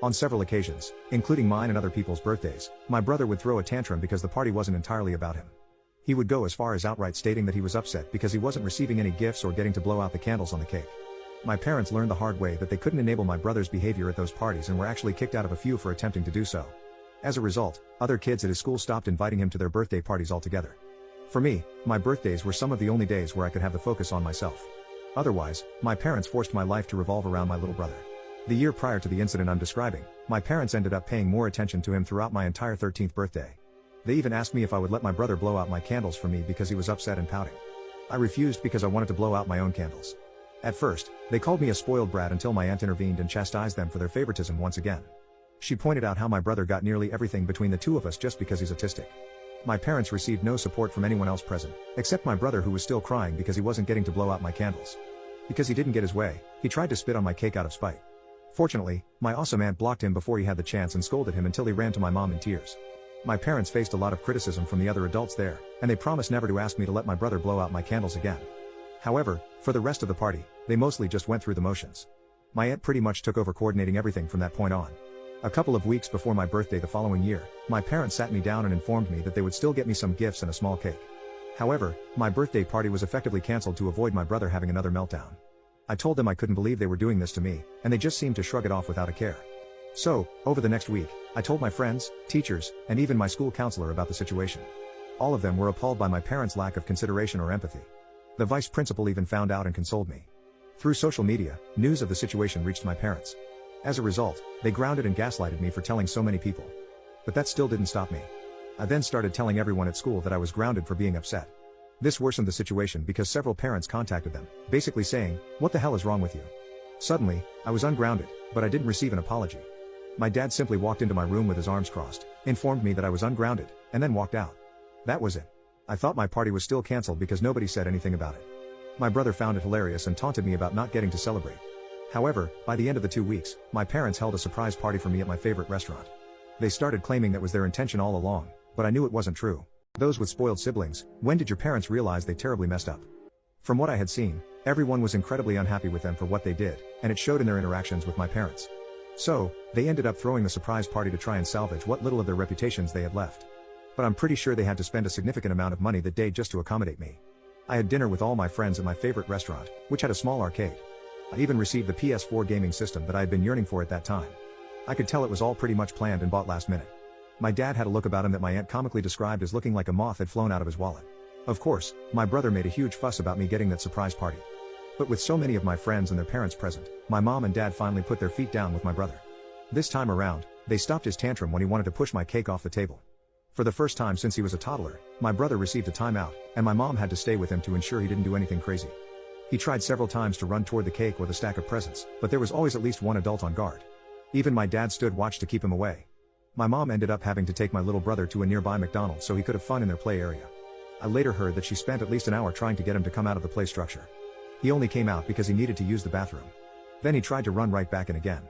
On several occasions, including mine and other people's birthdays, my brother would throw a tantrum because the party wasn't entirely about him. He would go as far as outright stating that he was upset because he wasn't receiving any gifts or getting to blow out the candles on the cake. My parents learned the hard way that they couldn't enable my brother's behavior at those parties and were actually kicked out of a few for attempting to do so. As a result, other kids at his school stopped inviting him to their birthday parties altogether. For me, my birthdays were some of the only days where I could have the focus on myself. Otherwise, my parents forced my life to revolve around my little brother. The year prior to the incident I'm describing, my parents ended up paying more attention to him throughout my entire 13th birthday. They even asked me if I would let my brother blow out my candles for me because he was upset and pouting. I refused because I wanted to blow out my own candles. At first, they called me a spoiled brat until my aunt intervened and chastised them for their favoritism once again. She pointed out how my brother got nearly everything between the two of us just because he's autistic. My parents received no support from anyone else present, except my brother, who was still crying because he wasn't getting to blow out my candles. Because he didn't get his way, he tried to spit on my cake out of spite. Fortunately, my awesome aunt blocked him before he had the chance and scolded him until he ran to my mom in tears. My parents faced a lot of criticism from the other adults there, and they promised never to ask me to let my brother blow out my candles again. However, for the rest of the party, they mostly just went through the motions. My aunt pretty much took over coordinating everything from that point on. A couple of weeks before my birthday the following year, my parents sat me down and informed me that they would still get me some gifts and a small cake. However, my birthday party was effectively cancelled to avoid my brother having another meltdown. I told them I couldn't believe they were doing this to me, and they just seemed to shrug it off without a care. So, over the next week, I told my friends, teachers, and even my school counselor about the situation. All of them were appalled by my parents' lack of consideration or empathy. The vice principal even found out and consoled me. Through social media, news of the situation reached my parents. As a result, they grounded and gaslighted me for telling so many people. But that still didn't stop me. I then started telling everyone at school that I was grounded for being upset. This worsened the situation because several parents contacted them, basically saying, "What the hell is wrong with you?" Suddenly, I was ungrounded, but I didn't receive an apology. My dad simply walked into my room with his arms crossed, informed me that I was ungrounded, and then walked out. That was it. I thought my party was still cancelled because nobody said anything about it. My brother found it hilarious and taunted me about not getting to celebrate. However, by the end of the 2 weeks, my parents held a surprise party for me at my favorite restaurant. They started claiming that was their intention all along, but I knew it wasn't true. Those with spoiled siblings, when did your parents realize they terribly messed up? From what I had seen, everyone was incredibly unhappy with them for what they did, and it showed in their interactions with my parents. So, they ended up throwing the surprise party to try and salvage what little of their reputations they had left. But I'm pretty sure they had to spend a significant amount of money that day just to accommodate me. I had dinner with all my friends at my favorite restaurant, which had a small arcade. I even received the PS4 gaming system that I had been yearning for at that time. I could tell it was all pretty much planned and bought last minute. My dad had a look about him that my aunt comically described as looking like a moth had flown out of his wallet. Of course, my brother made a huge fuss about me getting that surprise party. But with so many of my friends and their parents present, my mom and dad finally put their feet down with my brother. This time around, they stopped his tantrum when he wanted to push my cake off the table. For the first time since he was a toddler, my brother received a timeout, and my mom had to stay with him to ensure he didn't do anything crazy. He tried several times to run toward the cake or the stack of presents, but there was always at least one adult on guard. Even my dad stood watch to keep him away. My mom ended up having to take my little brother to a nearby McDonald's so he could have fun in their play area. I later heard that she spent at least an hour trying to get him to come out of the play structure. He only came out because he needed to use the bathroom. Then he tried to run right back in again.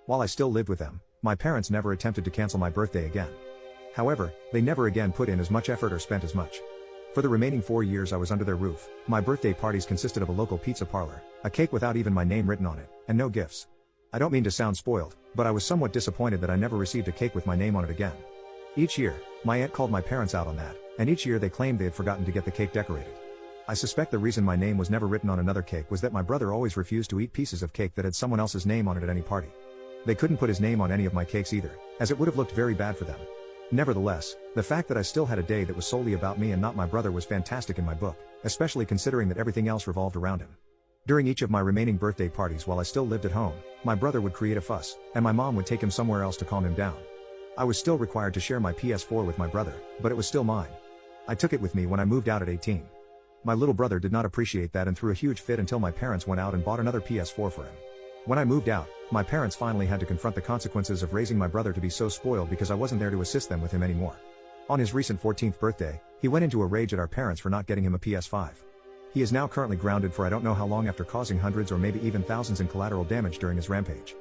While I still lived with them, my parents never attempted to cancel my birthday again. However, they never again put in as much effort or spent as much. For the remaining 4 years I was under their roof, my birthday parties consisted of a local pizza parlor, a cake without even my name written on it, and no gifts. I don't mean to sound spoiled, but I was somewhat disappointed that I never received a cake with my name on it again. Each year, my aunt called my parents out on that, and each year they claimed they had forgotten to get the cake decorated. I suspect the reason my name was never written on another cake was that my brother always refused to eat pieces of cake that had someone else's name on it at any party. They couldn't put his name on any of my cakes either, as it would have looked very bad for them. Nevertheless, the fact that I still had a day that was solely about me and not my brother was fantastic in my book, especially considering that everything else revolved around him. During each of my remaining birthday parties while I still lived at home, my brother would create a fuss, and my mom would take him somewhere else to calm him down. I was still required to share my PS4 with my brother, but it was still mine. I took it with me when I moved out at 18. My little brother did not appreciate that and threw a huge fit until my parents went out and bought another PS4 for him. When I moved out, my parents finally had to confront the consequences of raising my brother to be so spoiled because I wasn't there to assist them with him anymore. On his recent 14th birthday, he went into a rage at our parents for not getting him a PS5. He is now currently grounded for I don't know how long after causing hundreds or maybe even thousands in collateral damage during his rampage.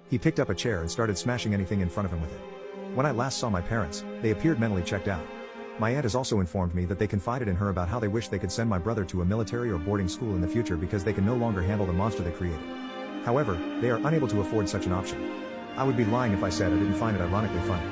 He picked up a chair and started smashing anything in front of him with it. When I last saw my parents, they appeared mentally checked out. My aunt has also informed me that they confided in her about how they wish they could send my brother to a military or boarding school in the future because they can no longer handle the monster they created. However, they are unable to afford such an option. I would be lying if I said I didn't find it ironically funny.